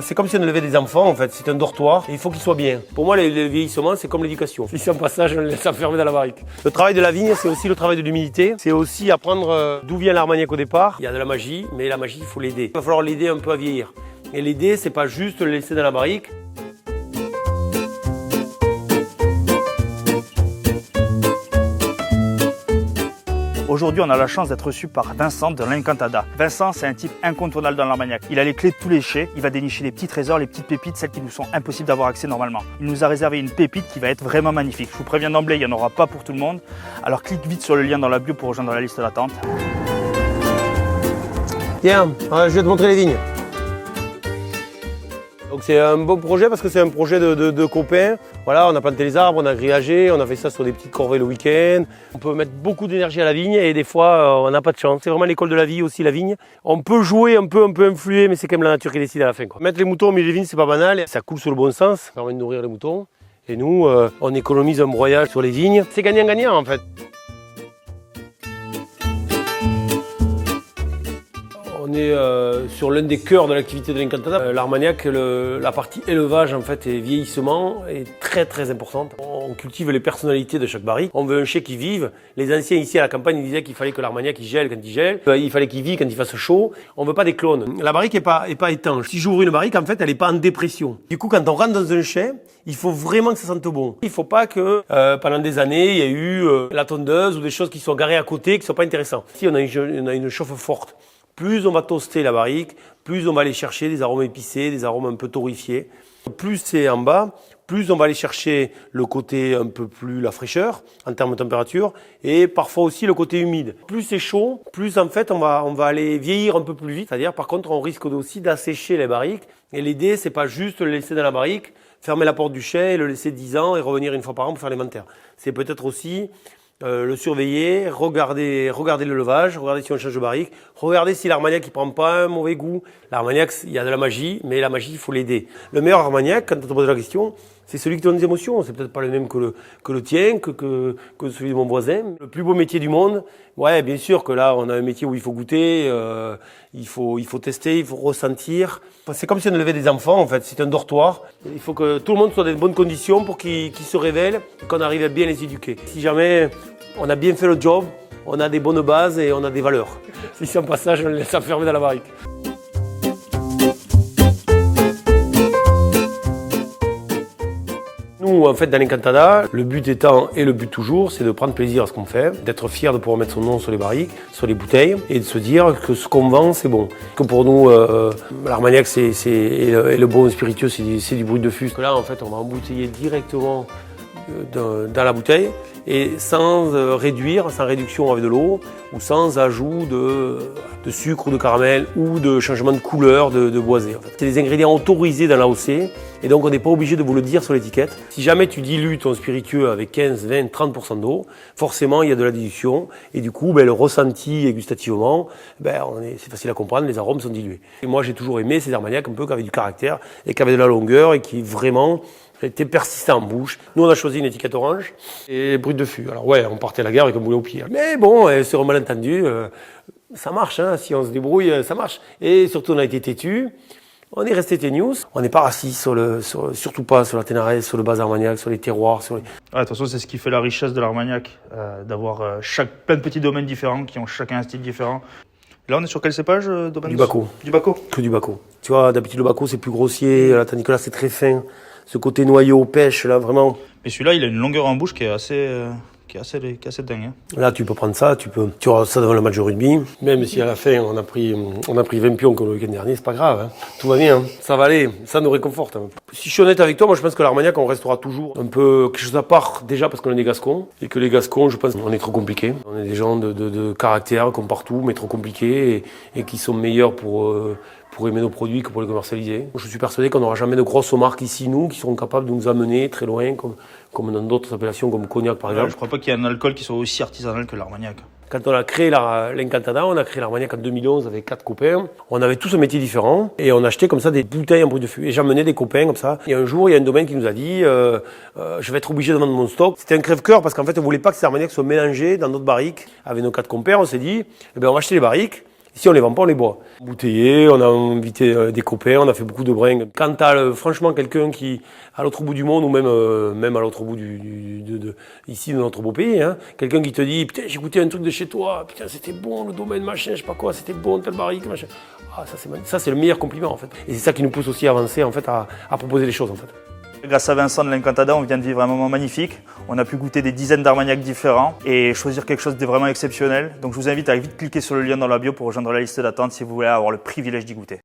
C'est comme si on élevait des enfants en fait, c'est un dortoir et il faut qu'ils soient bien. Pour moi, le vieillissement, c'est comme l'éducation. Si c'est un passage, on le laisse enfermer dans la barrique. Le travail de la vigne, c'est aussi le travail de l'humilité. C'est aussi apprendre d'où vient l'Armagnac au départ. Il y a de la magie, mais la magie, il faut l'aider. Il va falloir l'aider un peu à vieillir. Et l'aider, c'est pas juste le laisser dans la barrique. Aujourd'hui, on a la chance d'être reçu par Vincent de l'Encantada. Vincent, c'est un type incontournable dans l'Armagnac. Il a les clés de tous les chais, il va dénicher les petits trésors, les petites pépites, celles qui nous sont impossibles d'avoir accès normalement. Il nous a réservé une pépite qui va être vraiment magnifique. Je vous préviens d'emblée, il n'y en aura pas pour tout le monde. Alors clique vite sur le lien dans la bio pour rejoindre la liste d'attente. Tiens, je vais te montrer les vignes. Donc c'est un beau projet parce que c'est un projet de copains. Voilà, on a planté les arbres, on a grillagé, on a fait ça sur des petites corvées le week-end. On peut mettre beaucoup d'énergie à la vigne et des fois on n'a pas de chance. C'est vraiment l'école de la vie aussi, la vigne. On peut jouer un peu influer, mais c'est quand même la nature qui décide à la fin, quoi. Mettre les moutons au milieu des vignes, c'est pas banal. Ça coule sur le bon sens, ça permet de nourrir les moutons. Et nous, on économise un broyage sur les vignes. C'est gagnant-gagnant en fait. On est sur l'un des cœurs de l'activité de l'Encantada. L'Armagnac, la partie élevage en fait et vieillissement est très importante. On cultive les personnalités de chaque barrique. On veut un chai qui vive. Les anciens ici à la campagne disaient qu'il fallait que l'Armagnac il gèle quand il gèle. Il fallait qu'il vive quand il fasse chaud. On veut pas des clones. La barrique est pas étanche. Si j'ouvre une barrique, en fait, elle est pas en dépression. Du coup, quand on rentre dans un chai, il faut vraiment que ça sente bon. Il faut pas que pendant des années, il y ait eu la tondeuse ou des choses qui sont garées à côté qui sont pas intéressantes. Si on a une chauffe forte, plus on va toaster la barrique, plus on va aller chercher des arômes épicés, des arômes un peu torréfiés. Plus c'est en bas, plus on va aller chercher le côté un peu plus la fraîcheur en termes de température et parfois aussi le côté humide. Plus c'est chaud, plus en fait on va aller vieillir un peu plus vite. C'est-à-dire par contre on risque aussi d'assécher les barriques. Et l'idée c'est pas juste le laisser dans la barrique, fermer la porte du chai, le laisser 10 ans et revenir une fois par an pour faire l'inventaire. C'est peut-être aussi le surveiller, regarder l'élevage, regarder si on change de barrique, regarder si l'Armagnac il prend pas un mauvais goût. L'Armagnac, il y a de la magie, mais la magie, il faut l'aider. Le meilleur Armagnac, quand on te pose la question, c'est celui qui te donne des émotions. C'est peut-être pas le même que le tien, que celui de mon voisin. Le plus beau métier du monde, ouais, bien sûr que là, on a un métier où il faut goûter, il faut tester, il faut ressentir. C'est comme si on élevait des enfants, en fait. C'est un dortoir. Il faut que tout le monde soit dans de bonnes conditions pour qu'ils se révèlent et qu'on arrive à bien les éduquer. Si jamais on a bien fait le job, on a des bonnes bases et on a des valeurs. Si c'est un passage, on le laisse enfermer dans la barrique. Nous, en fait, dans l'Encantada, le but étant, et le but toujours, c'est de prendre plaisir à ce qu'on fait, d'être fier de pouvoir mettre son nom sur les barriques, sur les bouteilles, et de se dire que ce qu'on vend, c'est bon. Que pour nous, l'Armagnac et le bon spiritueux, c'est du brut de fût. Là, en fait, on va embouteiller directement dans la bouteille, et sans réduire, sans réduction avec de l'eau, ou sans ajout de sucre ou de caramel, ou de changement de couleur de boisé. En fait. C'est des ingrédients autorisés dans l'AOC, et donc on n'est pas obligé de vous le dire sur l'étiquette. Si jamais tu dilues ton spiritueux avec 15, 20, 30% d'eau, forcément il y a de la dilution, et du coup le ressenti et gustativement, c'est facile à comprendre, les arômes sont dilués. Et moi j'ai toujours aimé ces Armagnacs un peu qui avaient du caractère, et qui avaient de la longueur, et qui vraiment était persistant en bouche. Nous, on a choisi une étiquette orange et brut de fût. Alors ouais, on partait à la guerre avec un boulet au pied. Mais bon, sur un malentendu, ça marche. Hein. Si on se débrouille, ça marche. Et surtout, on a été têtus. On est resté ténius. On n'est pas assis surtout pas sur la Ténarès, sur le bas Armagnac, sur les terroirs. De toute façon, c'est ce qui fait la richesse de l'Armagnac, d'avoir plein de petits domaines différents qui ont chacun un style différent. Là, on est sur quel cépage, domaine? Du Baco. Du Baco. Que du Baco. Tu vois, d'habitude, le Baco, c'est plus grossier. Là, tandis que là, c'est très fin. Ce côté noyau, pêche, là, vraiment. Mais celui-là, il a une longueur en bouche qui est assez dingue. Hein. Là, tu peux prendre ça, tu auras ça devant le match de rugby. Même si à la fin, on a pris 20 pions comme le week-end dernier, c'est pas grave. Hein. Tout va bien, hein. Ça va aller, ça nous réconforte. Hein. Si je suis honnête avec toi, moi, je pense que l'Armagnac, on restera toujours un peu quelque chose à part, déjà parce qu'on est des Gascons. Et que les Gascons, je pense, on est trop compliqués. On est des gens de caractère, comme partout, mais trop compliqués et qui sont meilleurs pour aimer nos produits que pour les commercialiser. Je suis persuadé qu'on n'aura jamais de grosses marques ici, nous, qui seront capables de nous amener très loin, comme dans d'autres appellations, comme Cognac par exemple. Je crois pas qu'il y ait un alcool qui soit aussi artisanal que l'Armagnac. Quand on a créé l'Encantada, on a créé l'Armagnac en 2011 avec 4 copains. On avait tous un métier différent et on achetait comme ça des bouteilles en brut de fût. Et j'emmenais des copains comme ça. Et un jour, il y a un domaine qui nous a dit je vais être obligé de vendre mon stock. C'était un crève-cœur parce qu'en fait, on voulait pas que ces Armagnacs soient mélangés dans notre barriques avec nos 4 compères. On s'est dit on va acheter les barriques. Ici, on les vend pas, on les boit. Bouteillés, on a invité des copains, on a fait beaucoup de bringues. Quand t'as franchement quelqu'un qui, à l'autre bout du monde, ou même à l'autre bout ici, de notre beau pays, hein, quelqu'un qui te dit, putain, j'ai goûté un truc de chez toi, putain, c'était bon, le domaine, machin, je sais pas quoi, c'était bon, telle barrique, machin. Ah, ça, c'est le meilleur compliment, en fait. Et c'est ça qui nous pousse aussi à avancer, en fait, à proposer les choses, en fait. Grâce à Vincent de l'Encantada, on vient de vivre un moment magnifique. On a pu goûter des dizaines d'Armagnacs différents et choisir quelque chose de vraiment exceptionnel. Donc je vous invite à vite cliquer sur le lien dans la bio pour rejoindre la liste d'attente si vous voulez avoir le privilège d'y goûter.